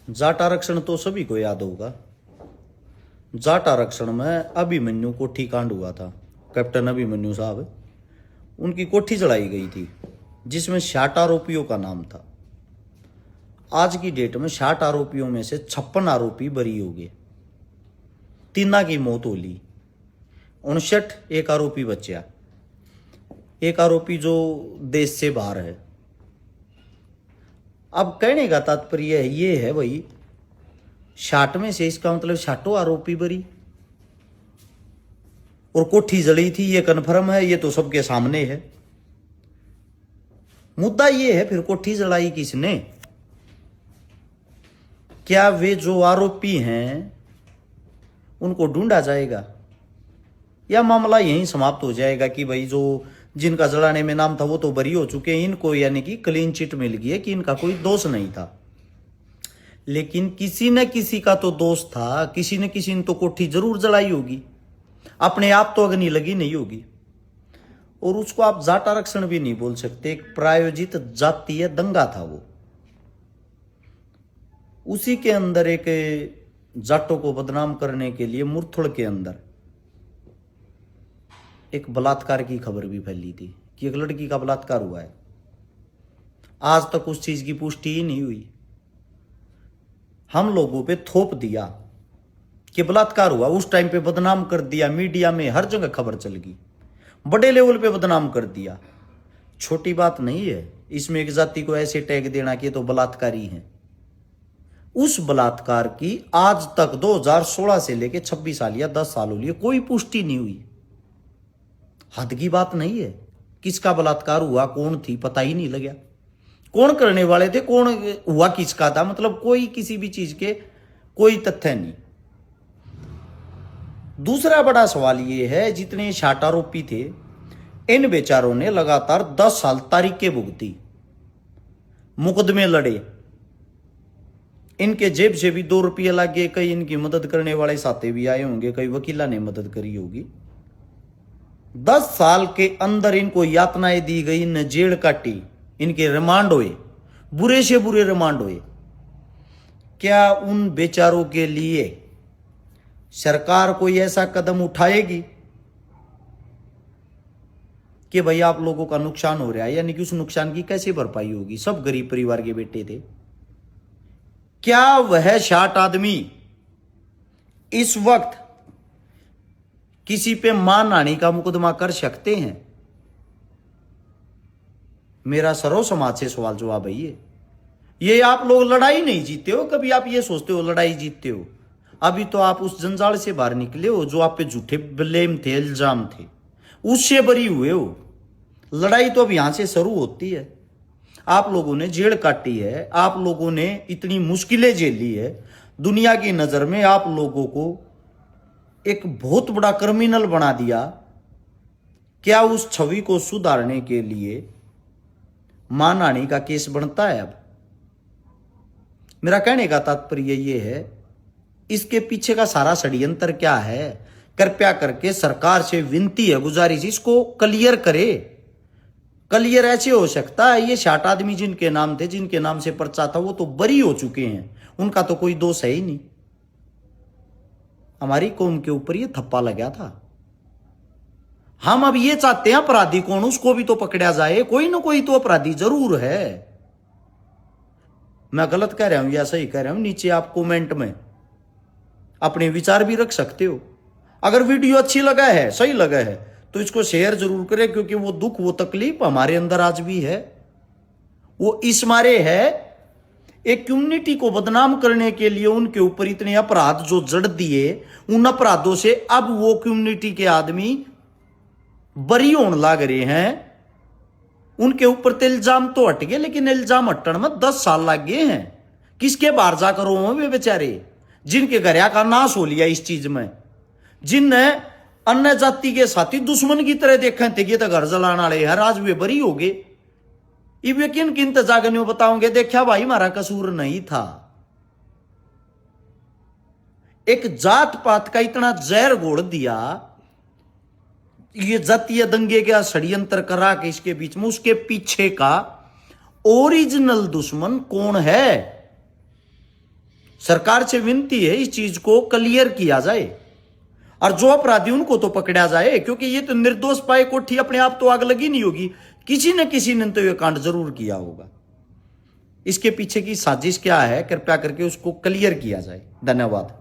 जाट आरक्षण तो सभी को याद होगा। जाट आरक्षण में अभिमन्यु कोठी कांड हुआ था। कैप्टन अभिमन्यु साहब, उनकी कोठी जलाई गई थी जिसमें 60 आरोपियों का नाम था। आज की डेट में 60 आरोपियों में से 56 आरोपी बरी हो गए, 3 की मौत हो ली, 59 एक आरोपी बचा, एक आरोपी जो देश से बाहर है। अब कहने का तात्पर्य ये है भाई, 60 में से इसका मतलब 60 आरोपी बरी और कोठी जली थी, ये कन्फर्म है, ये तो सबके सामने है। मुद्दा ये है फिर कोठी जलाई किसने? क्या वे जो आरोपी हैं उनको ढूंढा जाएगा या मामला यहीं समाप्त हो जाएगा कि भाई जो जिनका जलाने में नाम था वो तो बरी हो चुके हैं, इनको यानी कि क्लीन चिट मिल गई है कि इनका कोई दोष नहीं था। लेकिन किसी न किसी का तो दोष था, किसी न किसी ने तो कोठी जरूर जलाई होगी, अपने आप तो अग्नि लगी नहीं होगी। और उसको आप जाट आरक्षण भी नहीं बोल सकते, एक प्रायोजित जातीय दंगा था वो। उसी के अंदर एक जाटों को बदनाम करने के लिए मुरथुड़ के अंदर एक बलात्कार की खबर भी फैली थी कि एक लड़की का बलात्कार हुआ है। आज तक उस चीज की पुष्टि ही नहीं हुई। हम लोगों पे थोप दिया कि बलात्कार हुआ, उस टाइम पे बदनाम कर दिया, मीडिया में हर जगह खबर चल गई, बड़े लेवल पे बदनाम कर दिया। छोटी बात नहीं है इसमें एक जाति को ऐसे टैग देना कि तो बलात्कारी है। उस बलात्कार की आज तक 2016 से लेके 26 साल या 10 साल हो लिए कोई पुष्टि नहीं हुई। हद की बात नहीं है? किसका बलात्कार हुआ, कौन थी, पता ही नहीं लगा। कौन करने वाले थे, कौन हुआ किसका था, मतलब कोई किसी भी चीज के कोई तथ्य नहीं। दूसरा बड़ा सवाल यह है, जितने 60 आरोपी थे इन बेचारों ने लगातार 10 साल तारीखें भुगती, मुकदमे लड़े, इनके जेब से भी 2 रुपये लगे, कई इनकी मदद करने वाले साथे भी आए होंगे, कई वकीला ने मदद करी होगी। 10 साल के अंदर इनको यातनाएं दी गई, इन्हें जेल काटी, इनके रिमांड हुए, बुरे से बुरे रिमांड हुए। क्या उन बेचारों के लिए सरकार कोई ऐसा कदम उठाएगी कि भाई आप लोगों का नुकसान हो रहा है, यानी कि उस नुकसान की कैसे भरपाई होगी? सब गरीब परिवार के बेटे थे। क्या वह 60 आदमी इस वक्त किसी पे मानहानि का मुकदमा कर सकते हैं? मेरा सर्व समाज से सवाल जवाब है ये आप लोग लड़ाई नहीं जीते हो कभी। आप ये सोचते हो लड़ाई जीतते हो। अभी तो आप उस जंजाल से बाहर निकले हो जो आप पे झूठे ब्लेम थे, इल्जाम थे, उससे बरी हुए हो। लड़ाई तो अब यहां से शुरू होती है। आप लोगों ने जेल काटी है, आप लोगों ने इतनी मुश्किलें झेली है, दुनिया की नजर में आप लोगों को एक बहुत बड़ा क्रिमिनल बना दिया। क्या उस छवि को सुधारने के लिए मानहानि का केस बनता है? अब मेरा कहने का तात्पर्य यह है, इसके पीछे का सारा षड्यंत्र क्या है? कृपया करके सरकार से विनती है, गुजारिश, इसको क्लियर करे। क्लियर ऐसे हो सकता है ये 60 आदमी जिनके नाम थे, जिनके नाम से पर्चा था, वो तो बरी हो चुके हैं, उनका तो कोई दोष है ही नहीं। हमारी कौम के ऊपर ये थप्पा लगा था। हम अब ये चाहते हैं अपराधी कौन, उसको भी तो पकड़ा जाए। कोई ना कोई तो अपराधी जरूर है। मैं गलत कह रहा हूं या सही कह रहा हूं, नीचे आप कमेंट में अपने विचार भी रख सकते हो। अगर वीडियो अच्छी लगा है, सही लगा है, तो इसको शेयर जरूर करें, क्योंकि वो दुख, वो तकलीफ हमारे अंदर आज भी है। वो इस मारे है, एक कम्युनिटी को बदनाम करने के लिए उनके ऊपर इतने अपराध जो जड़ दिए, उन अपराधों से अब वो कम्युनिटी के आदमी बरी होने लग रहे हैं। उनके ऊपर तो इल्जाम तो हट गए, लेकिन इल्जाम हटने में 10 साल लग गए हैं। किसके बाहर जाकर हो वे बेचारे, जिनके घरिया का नाश हो लिया इस चीज में, जिनने अन्य जाति के साथी दुश्मन की तरह देखे थे कि तो घर जलाने वाले यार, आज वे बरी हो गए। ये किन किन जागने बताओगे? देखा भाई हमारा कसूर नहीं था। एक जात पात का इतना जहर घोल दिया, ये जातीय दंगे का षड्यंत्र करा के इसके बीच में, उसके पीछे का ओरिजिनल दुश्मन कौन है? सरकार से विनती है इस चीज को क्लियर किया जाए और जो अपराधी उनको तो पकड़ा जाए, क्योंकि ये तो निर्दोष पाए कोठी अपने आप तो आग लगी नहीं होगी, किसी न किसी ने तो ये कांड जरूर किया होगा। इसके पीछे की साजिश क्या है, कृपया करके उसको क्लियर किया जाए। धन्यवाद।